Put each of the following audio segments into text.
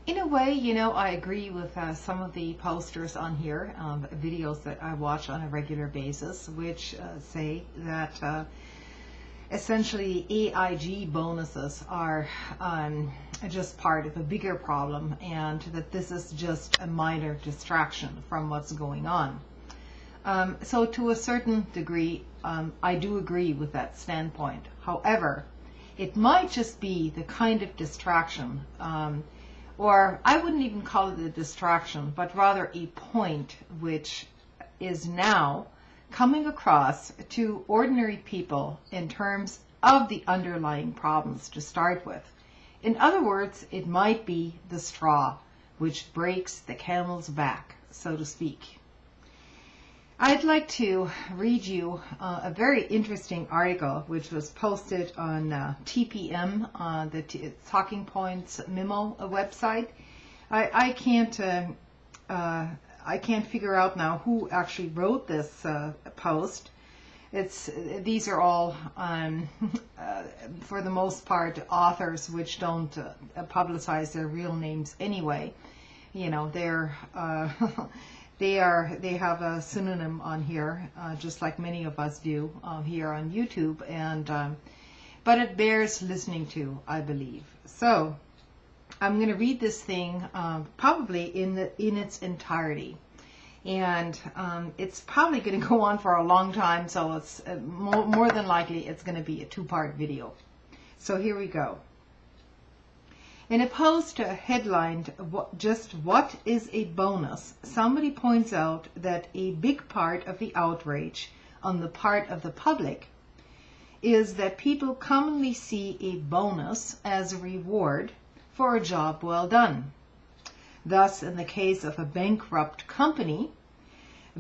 In a way, you know, I agree with some of the posters on here, videos that I watch on a regular basis, which say that essentially AIG bonuses are just part of a bigger problem, and that this is just a minor distraction from what's going on. So to a certain degree, I do agree with that standpoint. However, it might just be the kind of distraction, or I wouldn't even call it a distraction, but rather a point which is now coming across to ordinary people in terms of the underlying problems to start with. In other words, it might be the straw which breaks the camel's back, so to speak. I'd like to read you a very interesting article which was posted on TPM, the Talking Points Memo website. I can't figure out now who actually wrote this post. These are all, for the most part, authors which don't publicize their real names anyway. You know, they have a pseudonym on here, just like many of us do here on YouTube, and but it bears listening to, I believe. So I'm going to read this thing probably in its entirety, and it's probably going to go on for a long time, so it's more than likely it's going to be a two-part video. So here we go. In a post headlined, "Just What is a Bonus?" somebody points out that a big part of the outrage on the part of the public is that people commonly see a bonus as a reward for a job well done. Thus, in the case of a bankrupt company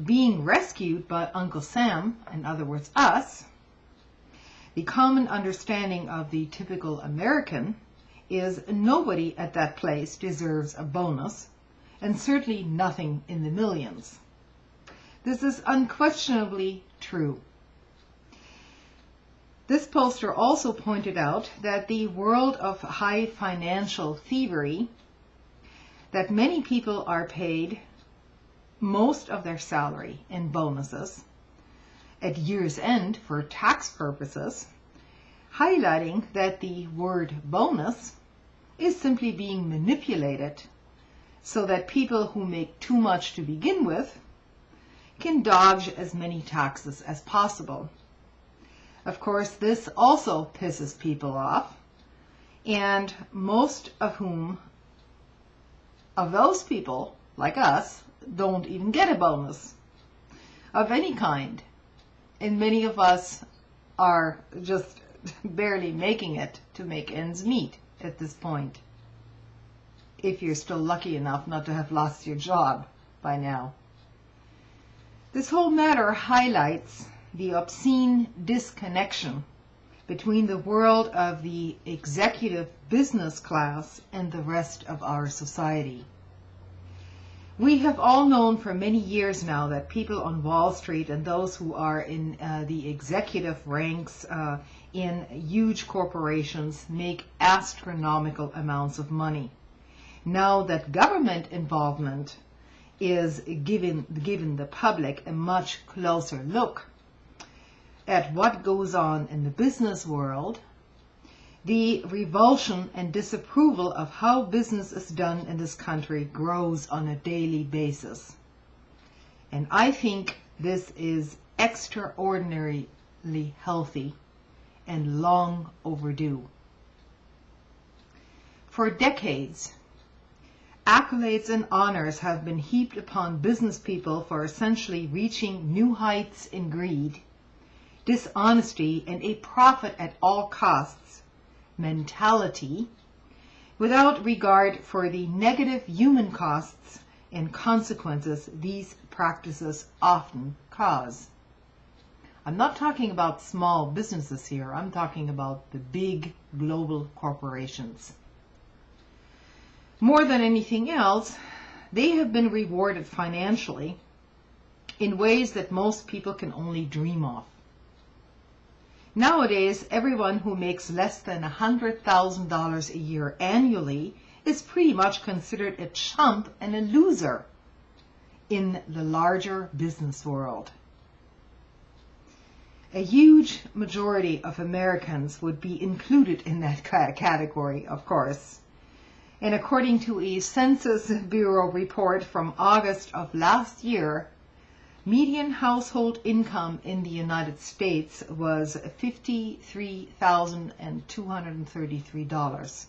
being rescued by Uncle Sam, in other words us, the common understanding of the typical American is nobody at that place deserves a bonus, and certainly nothing in the millions. This is unquestionably true. This poster also pointed out that the world of high financial thievery, that many people are paid most of their salary in bonuses at year's end for tax purposes, highlighting that the word bonus is simply being manipulated so that people who make too much to begin with can dodge as many taxes as possible. Of course, this also pisses people off, and most of those people, like us, don't even get a bonus of any kind, and many of us are just barely making it to make ends meet at this point, if you're still lucky enough not to have lost your job by now. This whole matter highlights the obscene disconnection between the world of the executive business class and the rest of our society. We have all known for many years now that people on Wall Street and those who are in the executive ranks in huge corporations make astronomical amounts of money. Now that government involvement is giving the public a much closer look at what goes on in the business world, the revulsion and disapproval of how business is done in this country grows on a daily basis. And I think this is extraordinarily healthy and long overdue. For decades, accolades and honors have been heaped upon business people for essentially reaching new heights in greed, dishonesty, and a profit at all costs mentality, without regard for the negative human costs and consequences these practices often cause. I'm not talking about small businesses here. I'm talking about the big global corporations. More than anything else, they have been rewarded financially in ways that most people can only dream of. Nowadays, everyone who makes less than $100,000 a year annually is pretty much considered a chump and a loser in the larger business world. A huge majority of Americans would be included in that category, of course. And according to a Census Bureau report from August of last year, median household income in the United States was $53,233.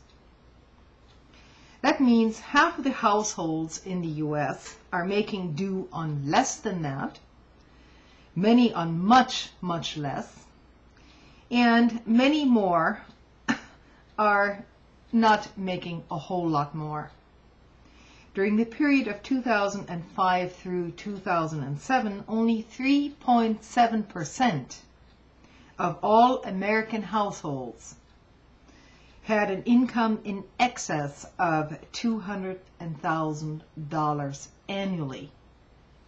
That means half of the households in the U.S. are making do on less than that, many on much, much less, and many more are not making a whole lot more. During the period of 2005 through 2007, only 3.7% of all American households had an income in excess of $200,000 annually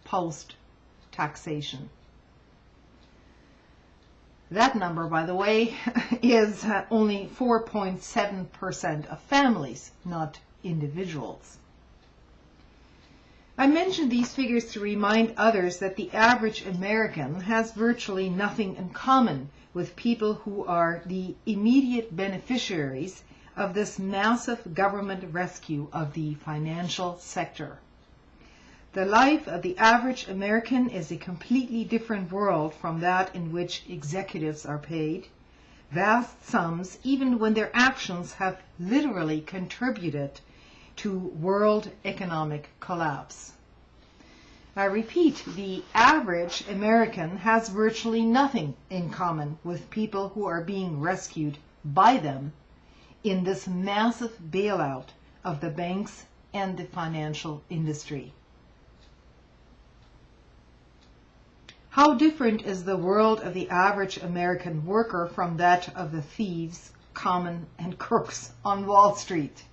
post-taxation. That number, by the way, is only 4.7% of families, not individuals. I mention these figures to remind others that the average American has virtually nothing in common with people who are the immediate beneficiaries of this massive government rescue of the financial sector. The life of the average American is a completely different world from that in which executives are paid vast sums, even when their actions have literally contributed to world economic collapse. I repeat, the average American has virtually nothing in common with people who are being rescued by them in this massive bailout of the banks and the financial industry. How different is the world of the average American worker from that of the thieves, conmen, and crooks on Wall Street?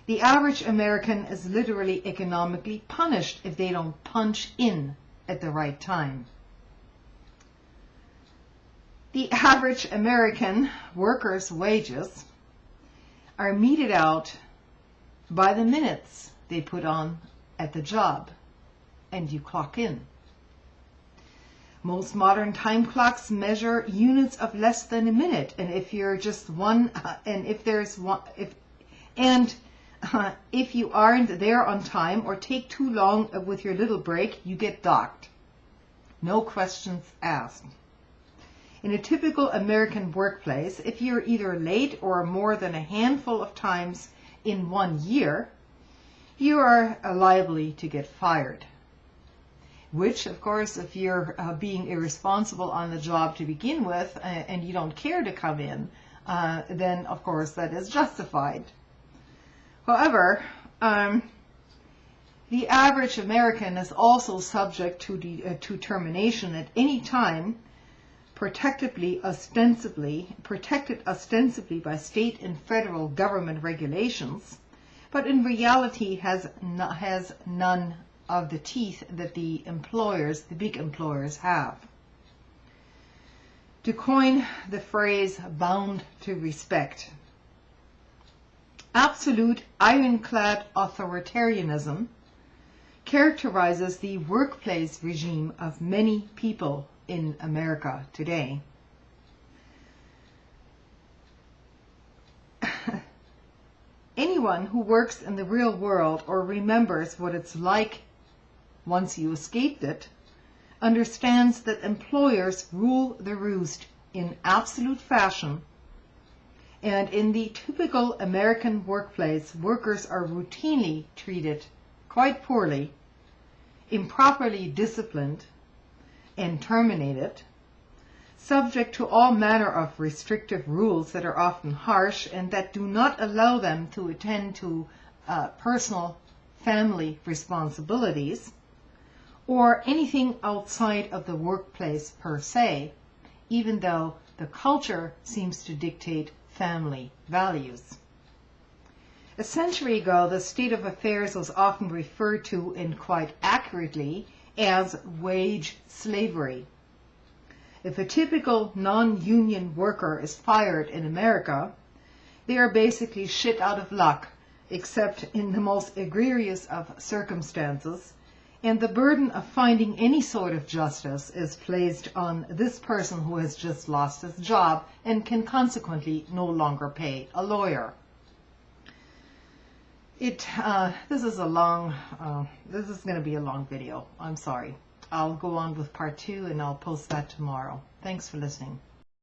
The average American is literally economically punished if they don't punch in at the right time. The average American worker's wages are meted out by the minutes they put on at the job, and you clock in. Most modern time clocks measure units of less than a minute, and if you're just one, if you aren't there on time or take too long with your little break, you get docked. No questions asked. In a typical American workplace, if you're either late or more than a handful of times in 1 year, you are liable to get fired. Which, of course, if you're being irresponsible on the job to begin with and you don't care to come in, then, of course, that is justified. However, the average American is also subject to termination at any time, protected ostensibly by state and federal government regulations, but in reality has none of the teeth that the big employers have. To coin the phrase bound to respect, absolute ironclad authoritarianism characterizes the workplace regime of many people in America today. Anyone who works in the real world or remembers what it's like once you escaped it understands that employers rule the roost in absolute fashion, and in the typical American workplace, workers are routinely treated quite poorly, improperly disciplined, and terminated, subject to all manner of restrictive rules that are often harsh and that do not allow them to attend to personal family responsibilities or anything outside of the workplace per se, even though the culture seems to dictate family values. A century ago, the state of affairs was often referred to, and quite accurately, as wage slavery. If a typical non-union worker is fired in America, they are basically shit out of luck except in the most egregious of circumstances, and the burden of finding any sort of justice is placed on this person who has just lost his job and can consequently no longer pay a lawyer. This is going to be a long video. I'm sorry. I'll go on with part 2 and I'll post that tomorrow. Thanks for listening.